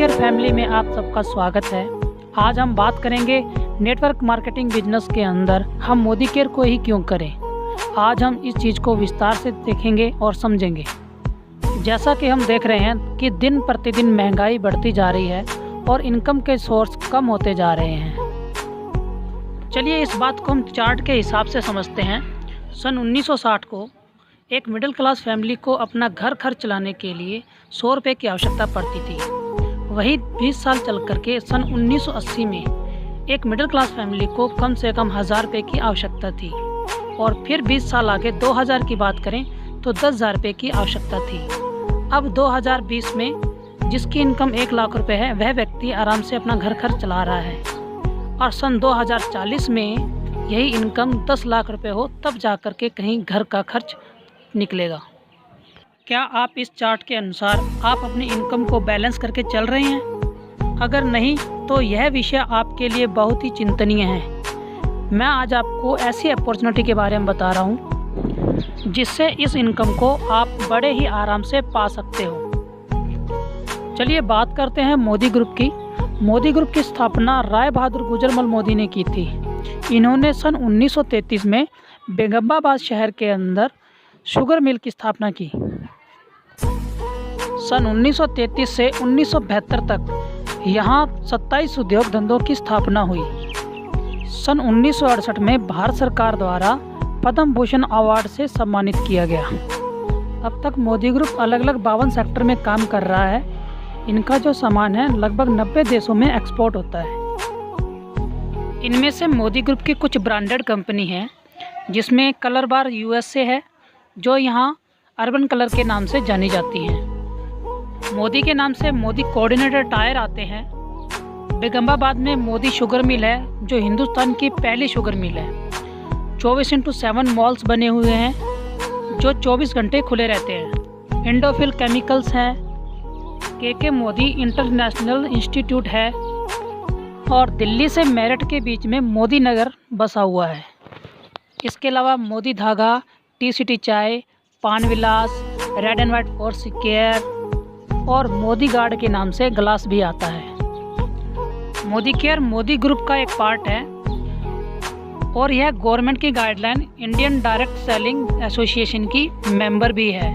Care family में आप सबका स्वागत है। आज हम बात करेंगे नेटवर्क मार्केटिंग बिजनेस के अंदर हम मोदी केयर को ही क्यों करें। आज हम इस चीज़ को विस्तार से देखेंगे और समझेंगे। जैसा कि हम देख रहे हैं कि दिन प्रतिदिन महंगाई बढ़ती जा रही है और इनकम के सोर्स कम होते जा रहे हैं। चलिए इस बात को हम चार्ट के हिसाब से समझते हैं। सन 1960 को एक मिडिल क्लास फैमिली को अपना घर खर्च चलाने के लिए 100 रुपये की आवश्यकता पड़ती थी। वही 20 साल चल करके सन 1980 में एक मिडिल क्लास फैमिली को कम से कम 1000 रुपये की आवश्यकता थी। और फिर 20 साल आगे 2000 की बात करें तो 10,000 रुपये की आवश्यकता थी। अब 2020 में जिसकी इनकम 1 लाख रुपये है वह व्यक्ति आराम से अपना घर खर्च चला रहा है। और सन 2040 में यही इनकम 10 लाख रुपये हो तब जा कर के कहीं घर का खर्च निकलेगा। क्या आप इस चार्ट के अनुसार आप अपनी इनकम को बैलेंस करके चल रहे हैं? अगर नहीं तो यह विषय आपके लिए बहुत ही चिंतनीय है। मैं आज आपको ऐसी अपॉर्चुनिटी के बारे में बता रहा हूँ जिससे इस इनकम को आप बड़े ही आराम से पा सकते हो। चलिए बात करते हैं मोदी ग्रुप की। मोदी ग्रुप की स्थापना राय बहादुर गुजरमल मोदी ने की थी। इन्होंने सन 1933 में बेगमाबाद शहर के अंदर शुगर मिल की स्थापना की। सन 1933 से 1972 तक यहाँ 27 उद्योग धंधों की स्थापना हुई। सन 1968 में भारत सरकार द्वारा पद्म भूषण अवार्ड से सम्मानित किया गया। अब तक मोदी ग्रुप अलग अलग 52 सेक्टर में काम कर रहा है। इनका जो सामान है लगभग 90 देशों में एक्सपोर्ट होता है। इनमें से मोदी ग्रुप की कुछ ब्रांडेड कंपनी है जिसमें कलर बार USA है जो यहाँ अर्बन कलर के नाम से जानी जाती हैं। मोदी के नाम से मोदी कोऑर्डिनेटर टायर आते हैं। बेगमाबाद में मोदी शुगर मिल है जो हिंदुस्तान की पहली शुगर मिल है। 24x7 मॉल्स बने हुए हैं जो 24 घंटे खुले रहते हैं। इंडोफिल केमिकल्स हैं, KK मोदी इंटरनेशनल इंस्टीट्यूट है और दिल्ली से मेरठ के बीच में मोदी नगर बसा हुआ है। इसके अलावा मोदी धागा, T city chai, Paan Vilas, red and white force care और मोदी गार्ड के नाम से ग्लास भी आता है। मोदी केयर मोदी ग्रुप का एक पार्ट है और यह गवर्नमेंट की guideline Indian direct selling association की मेंबर भी है।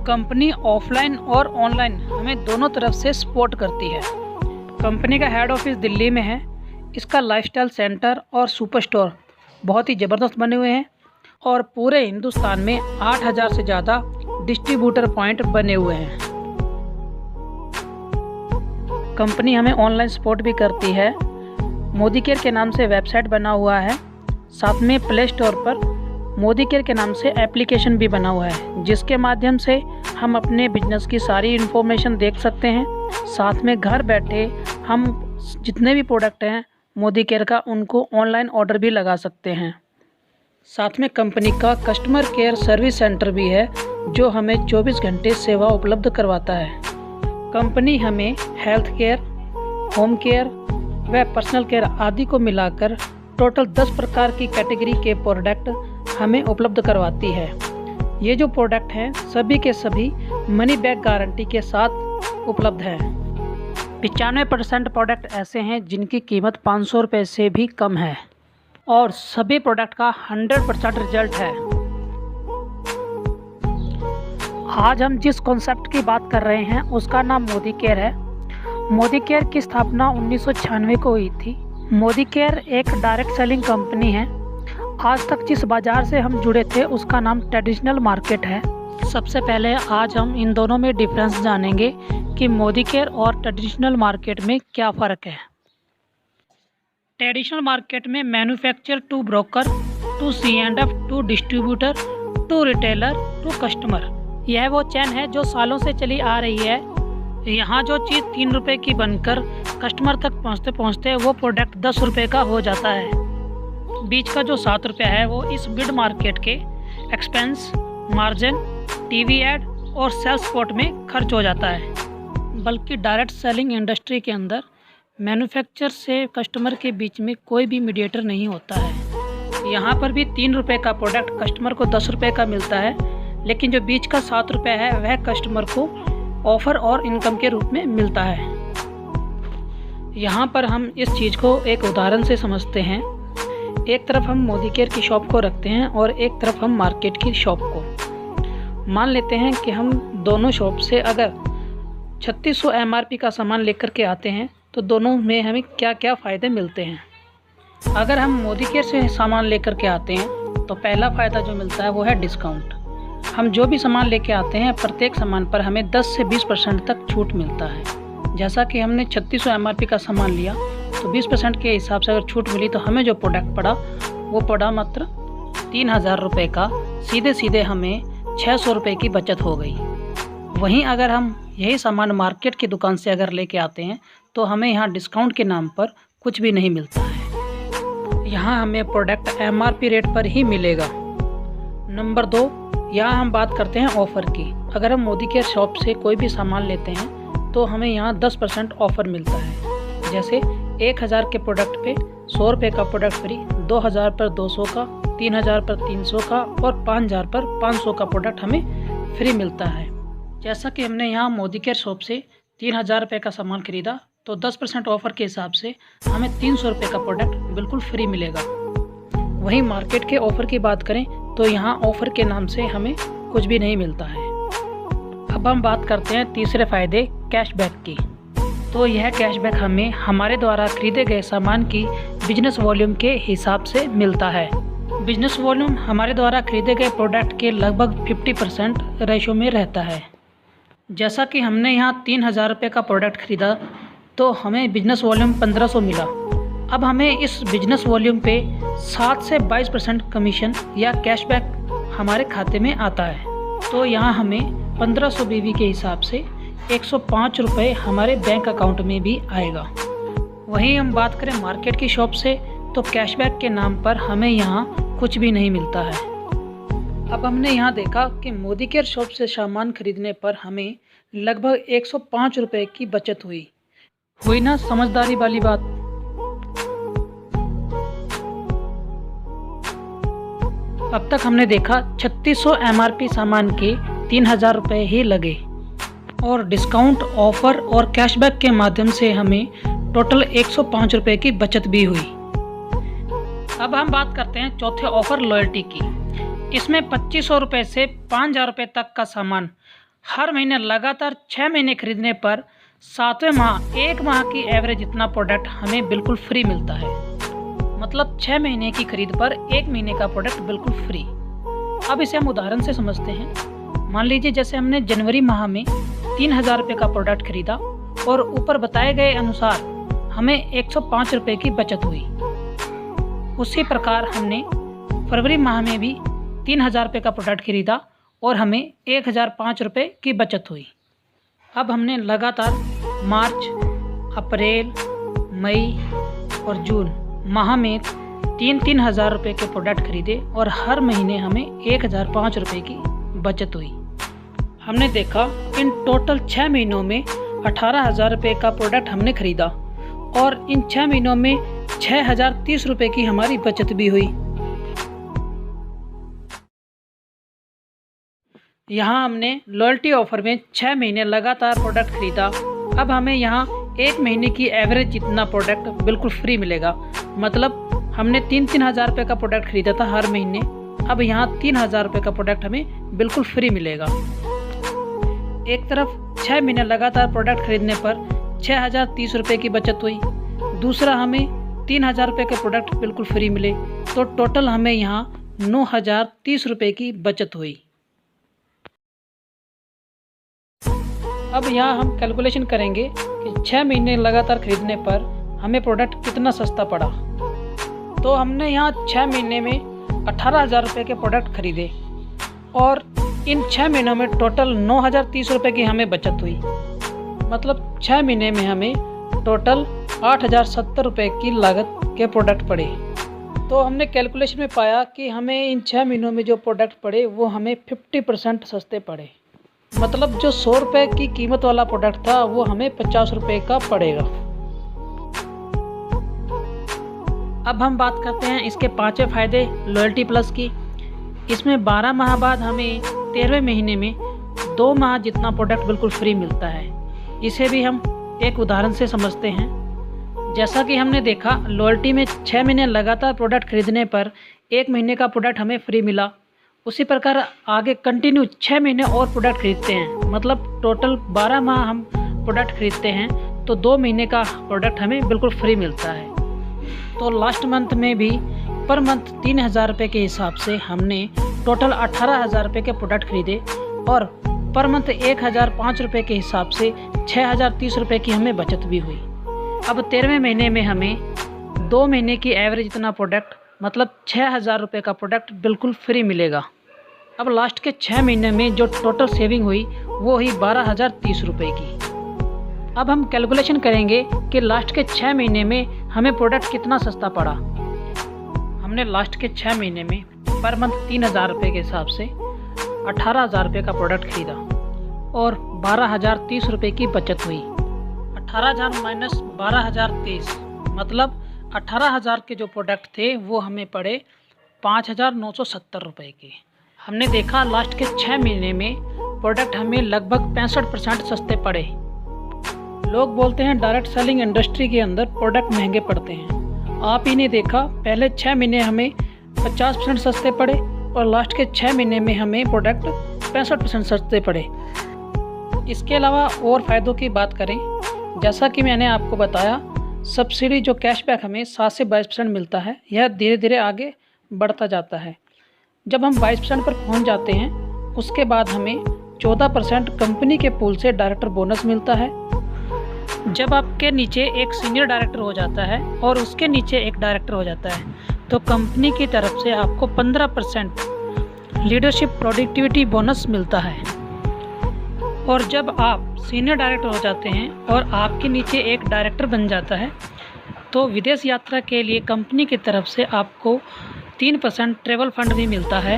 कंपनी ऑफलाइन और ऑनलाइन हमें दोनों तरफ से सपोर्ट करती है। कंपनी का हेड ऑफिस दिल्ली में है। इसका लाइफस्टाइल सेंटर और सुपर स्टोर बहुत ही ज़बरदस्त बने हुए हैं और पूरे हिंदुस्तान में 8000 से ज़्यादा डिस्ट्रीब्यूटर पॉइंट बने हुए हैं। कंपनी हमें ऑनलाइन सपोर्ट भी करती है। मोदी केयर के नाम से वेबसाइट बना हुआ है। साथ में प्ले स्टोर पर मोदी केयर के नाम से एप्लीकेशन भी बना हुआ है जिसके माध्यम से हम अपने बिजनेस की सारी इन्फॉर्मेशन देख सकते हैं। साथ में घर बैठे हम जितने भी प्रोडक्ट हैं मोदी केयर का उनको ऑनलाइन ऑर्डर भी लगा सकते हैं। साथ में कंपनी का कस्टमर केयर सर्विस सेंटर भी है जो हमें 24 घंटे सेवा उपलब्ध करवाता है। कंपनी हमें हेल्थ केयर, होम केयर व पर्सनल केयर आदि को मिलाकर टोटल 10 प्रकार की कैटेगरी के प्रोडक्ट हमें उपलब्ध करवाती है। ये जो प्रोडक्ट हैं सभी के सभी मनी बैक गारंटी के साथ उपलब्ध हैं। 95% प्रोडक्ट ऐसे हैं जिनकी कीमत 500 रुपये से भी कम है और सभी प्रोडक्ट का 100% रिजल्ट है। आज हम जिस कॉन्सेप्ट की बात कर रहे हैं उसका नाम मोदी केयर है। मोदी केयर की स्थापना 1996 को हुई थी। मोदी केयर एक डायरेक्ट सेलिंग कंपनी है। आज तक जिस बाज़ार से हम जुड़े थे उसका नाम ट्रेडिशनल मार्केट है। सबसे पहले आज हम इन दोनों में डिफरेंस जानेंगे कि मोदी केयर और ट्रेडिशनल मार्केट में क्या फ़र्क है। ट्रेडिशनल मार्केट में manufacture to broker to C&F to distributor to retailer to customer, यह वो चैन है जो सालों से चली आ रही है। यहाँ जो चीज़ 3 रुपये की बनकर कस्टमर तक पहुँचते पहुँचते वो प्रोडक्ट 10 रुपये का हो जाता है। बीच का जो 7 रुपये है वो इस मिड मार्केट के एक्सपेंस, मार्जिन, TV एड और सेल्स सपोर्ट में खर्च हो जाता है। बल्कि डायरेक्ट सेलिंग इंडस्ट्री के अंदर मैन्युफैक्चर से कस्टमर के बीच में कोई भी मीडिएटर नहीं होता है। यहाँ पर भी 3 रुपये का प्रोडक्ट कस्टमर को 10 रुपये का मिलता है, लेकिन जो बीच का 7 रुपये है वह कस्टमर को ऑफ़र और इनकम के रूप में मिलता है। यहाँ पर हम इस चीज़ को एक उदाहरण से समझते हैं। एक तरफ हम मोदी केयर की शॉप को रखते हैं और एक तरफ हम मार्केट की शॉप को। मान लेते हैं कि हम दोनों शॉप से अगर 3600 MRP का सामान लेकर के आते हैं तो दोनों में हमें क्या क्या फ़ायदे मिलते हैं। अगर हम मोदी केयर से सामान लेकर के आते हैं तो पहला फ़ायदा जो मिलता है वो है डिस्काउंट। हम जो भी सामान लेके आते हैं प्रत्येक सामान पर हमें 10 से 20% तक छूट मिलता है। जैसा कि हमने 3600 MRP का सामान लिया तो 20% के हिसाब से अगर छूट मिली तो हमें जो प्रोडक्ट पड़ा वो पड़ा मात्र 3000 रुपये का। सीधे सीधे हमें 600 रुपये की बचत हो गई। वहीं अगर हम यही सामान मार्केट की दुकान से अगर लेके आते हैं तो हमें यहाँ डिस्काउंट के नाम पर कुछ भी नहीं मिलता है। यहाँ हमें प्रोडक्ट MRP रेट पर ही मिलेगा। नंबर 2, यहाँ हम बात करते हैं ऑफ़र की। अगर हम मोदी केयर शॉप से कोई भी सामान लेते हैं तो हमें यहाँ 10% ऑफ़र मिलता है। जैसे 1000 के प्रोडक्ट पे 100 रुपये का प्रोडक्ट फ्री, 2000 पर 200 का, 3000 पर 300 का और 5000 पर 500 का प्रोडक्ट हमें फ्री मिलता है। जैसा कि हमने यहाँ मोदी केयर शॉप से 3000 रुपये का सामान खरीदा तो 10% ऑफ़र के हिसाब से हमें 300 रुपये का प्रोडक्ट बिल्कुल फ्री मिलेगा। वहीं मार्केट के ऑफ़र की बात करें तो यहाँ ऑफ़र के नाम से हमें कुछ भी नहीं मिलता है। अब हम बात करते हैं तीसरे फ़ायदे कैशबैक की। तो यह कैशबैक हमें हमारे द्वारा खरीदे गए सामान की बिजनेस वॉल्यूम के हिसाब से मिलता है। बिजनेस वॉल्यूम हमारे द्वारा खरीदे गए प्रोडक्ट के लगभग 50% रेशो में रहता है। जैसा कि हमने यहाँ 3000 रुपये का प्रोडक्ट खरीदा तो हमें बिजनेस वॉल्यूम 1500 मिला। अब हमें इस बिजनेस वॉल्यूम पे 7 से 22% कमीशन या कैशबैक हमारे खाते में आता है। तो यहाँ हमें 1500 BV के हिसाब से 105 रुपये हमारे बैंक अकाउंट में भी आएगा। वहीं हम बात करें मार्केट की शॉप से तो कैशबैक के नाम पर हमें यहाँ कुछ भी नहीं मिलता है। अब हमने यहाँ देखा कि मोदी केयर शॉप से सामान खरीदने पर हमें लगभग 105 रुपये की बचत हुई ना समझदारी वाली बात। अब तक हमने देखा 3600 MRP सामान के 3000 रुपये ही लगे और डिस्काउंट, ऑफ़र और कैशबैक के माध्यम से हमें टोटल 105 रुपये की बचत भी हुई। अब हम बात करते हैं चौथे ऑफ़र लॉयल्टी की। इसमें 2500 रुपये से 5000 रुपये तक का सामान हर महीने लगातार 6 महीने खरीदने पर 7वें माह 1 माह की एवरेज इतना प्रोडक्ट हमें बिल्कुल फ्री मिलता है। मतलब 6 महीने की खरीद पर 1 महीने का प्रोडक्ट बिल्कुल फ्री। अब इसे हम उदाहरण से समझते हैं। मान लीजिए जैसे हमने जनवरी माह में 3000 रुपये का प्रोडक्ट खरीदा और ऊपर बताए गए अनुसार हमें 105 रुपये की बचत हुई। उसी प्रकार हमने फरवरी माह में भी 3000 रुपये का प्रोडक्ट खरीदा और हमें 1005 रुपये की बचत हुई। अब हमने लगातार मार्च, अप्रैल, मई और जून माह में 3-3 हज़ार रुपये के प्रोडक्ट खरीदे और हर महीने हमें 1005 रुपये की बचत हुई। हमने देखा इन टोटल 6 महीनों में 18,000 रुपये का प्रोडक्ट हमने खरीदा और इन 6 महीनों में 6,030 रुपये की हमारी बचत भी हुई। यहाँ हमने लॉयल्टी ऑफर में 6 महीने लगातार प्रोडक्ट खरीदा। अब हमें यहाँ 1 महीने की एवरेज जितना प्रोडक्ट बिल्कुल फ्री मिलेगा। मतलब हमने 3-3 हज़ार रुपये का प्रोडक्ट खरीदा था हर महीने, अब यहाँ 3,000 रुपये का प्रोडक्ट हमें बिल्कुल फ्री मिलेगा। एक तरफ 6 महीने लगातार प्रोडक्ट खरीदने पर 6,030 रुपये की बचत हुई, दूसरा हमें 3,000 रुपये के प्रोडक्ट बिल्कुल फ्री मिले, तो टोटल हमें यहाँ 9,030 रुपये की बचत हुई। अब यहाँ हम कैलकुलेशन करेंगे कि 6 महीने लगातार खरीदने पर हमें प्रोडक्ट कितना सस्ता पड़ा। तो हमने यहाँ 6 महीने में 18,000 रुपये के प्रोडक्ट खरीदे और इन 6 महीनों में टोटल 9,030 रुपये की हमें बचत हुई। मतलब 6 महीने में हमें टोटल 8,070 रुपये की लागत के प्रोडक्ट पड़े। तो हमने कैलकुलेशन में पाया कि हमें इन 6 महीनों में जो प्रोडक्ट पड़े वो हमें 50% सस्ते पड़े। मतलब जो 100 रुपये की कीमत वाला प्रोडक्ट था वो हमें 50 रुपये का पड़ेगा। अब हम बात करते हैं इसके 5वें फ़ायदे लॉयल्टी प्लस की। इसमें 12 माह बाद हमें 13वें महीने में 2 माह जितना प्रोडक्ट बिल्कुल फ्री मिलता है। इसे भी हम एक उदाहरण से समझते हैं। जैसा कि हमने देखा, लॉयल्टी में 6 महीने लगातार प्रोडक्ट खरीदने पर 1 महीने का प्रोडक्ट हमें फ्री मिला। उसी प्रकार आगे कंटिन्यू 6 महीने और प्रोडक्ट खरीदते हैं, मतलब टोटल 12 माह हम प्रोडक्ट खरीदते हैं तो 2 महीने का प्रोडक्ट हमें बिल्कुल फ्री मिलता है। तो लास्ट मंथ में भी पर मंथ 3000 रुपये के हिसाब से हमने टोटल 18,000 रुपये के प्रोडक्ट खरीदे और पर मंथ 1005 रुपये के हिसाब से 6030 रुपये की हमें बचत भी हुई। अब 13वें महीने में हमें 2 महीने की एवरेज इतना प्रोडक्ट मतलब 6000 रुपये का प्रोडक्ट बिल्कुल फ्री मिलेगा। अब लास्ट के 6 महीने में जो टोटल सेविंग हुई वो हुई 12,030 रुपये की। अब हम कैलकुलेशन करेंगे कि लास्ट के 6 महीने में हमें प्रोडक्ट कितना सस्ता पड़ा। हमने लास्ट के 6 महीने में पर मंथ 3000 रुपये के हिसाब से 18,000 रुपये का प्रोडक्ट खरीदा और 12,030 रुपये की बचत हुई। 18,000 माइनस 12,030 मतलब 18,000 के जो प्रोडक्ट थे वो हमें पड़े 5,970 रुपये के। हमने देखा लास्ट के 6 महीने में प्रोडक्ट हमें लगभग 65% सस्ते पड़े। लोग बोलते हैं डायरेक्ट सेलिंग इंडस्ट्री के अंदर प्रोडक्ट महंगे पड़ते हैं। आप ही ने देखा, पहले 6 महीने हमें 50% सस्ते पड़े और लास्ट के 6 महीने में हमें प्रोडक्ट 65% सस्ते पड़े। इसके अलावा और फ़ायदों की बात करें, जैसा कि मैंने आपको बताया, सब्सिडी जो कैशबैक हमें 7 से 22% मिलता है, यह धीरे धीरे आगे बढ़ता जाता है। जब हम 22% पर पहुंच जाते हैं उसके बाद हमें 14% कंपनी के पूल से डायरेक्टर बोनस मिलता है। जब आपके नीचे एक सीनियर डायरेक्टर हो जाता है और उसके नीचे एक डायरेक्टर हो जाता है तो कंपनी की तरफ से आपको 15% लीडरशिप प्रोडक्टिविटी बोनस मिलता है। और जब आप सीनियर डायरेक्टर हो जाते हैं और आपके नीचे एक डायरेक्टर बन जाता है तो विदेश यात्रा के लिए कंपनी की तरफ से आपको 3% ट्रैवल फंड भी मिलता है।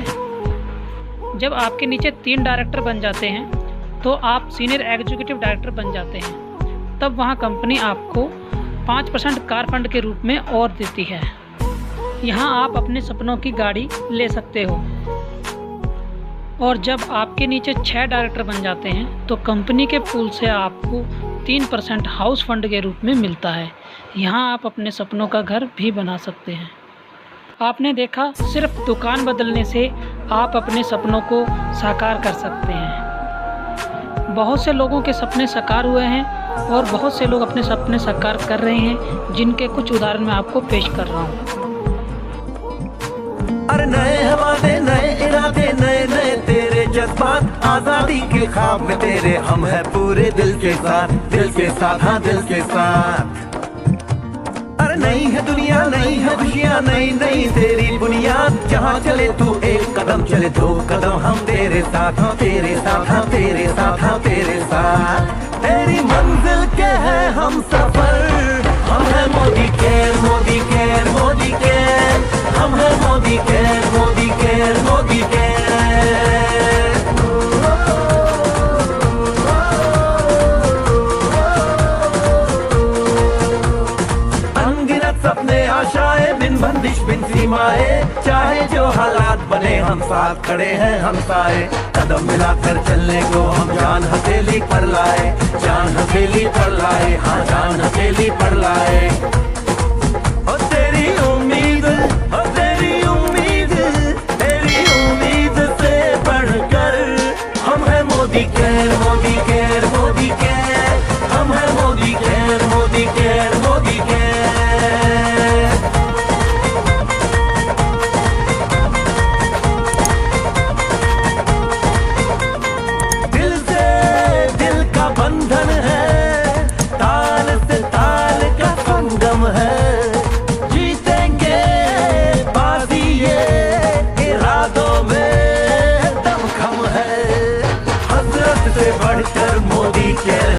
जब आपके नीचे 3 डायरेक्टर बन जाते हैं तो आप सीनियर एग्जीक्यूटिव डायरेक्टर बन जाते हैं, तब वहाँ कंपनी आपको 5% कार फंड के रूप में और देती है। यहाँ आप अपने सपनों की गाड़ी ले सकते हो। और जब आपके नीचे 6 डायरेक्टर बन जाते हैं तो कंपनी के पूल से आपको 3% हाउस फंड के रूप में मिलता है। यहाँ आप अपने सपनों का घर भी बना सकते हैं। आपने देखा, सिर्फ दुकान बदलने से आप अपने सपनों को साकार कर सकते हैं। बहुत से लोगों के सपने साकार हुए हैं और बहुत से लोग अपने सपने साकार कर रहे हैं, जिनके कुछ उदाहरण मैं आपको पेश कर रहा हूँ। अरे नए हवाले, नए इरादे, नए नए तेरे जज्बात, आजादी के ख्वाब में तेरे हम है पूरे दिल के साथ, दिल के साथ, हाँ दिल के साथ। अरे नई है दुनिया, नई है खुशियाँ, नई नई तेरी बुनियाद, जहाँ चले तू एक कदम चले 2 कदम हम तेरे साथ, हाँ तेरे साथ, हाँ तेरे साथ, हाँ तेरे साथ। तेरी मंजिल के है हम सफर, हम है Modi care, Modi care, Modi care, हम है Modi care, Modi care, Modi care. अनगिनत सपने आशाएं, बिन बंदिश बिन सीमाएं, चाहे जो हालात बने हम साथ खड़े हैं हम साए। कदम मिलाकर चलने को हम जान हथेली पर लाए, जान हथेली पर लाए, हाँ जान हथेली पर लाए।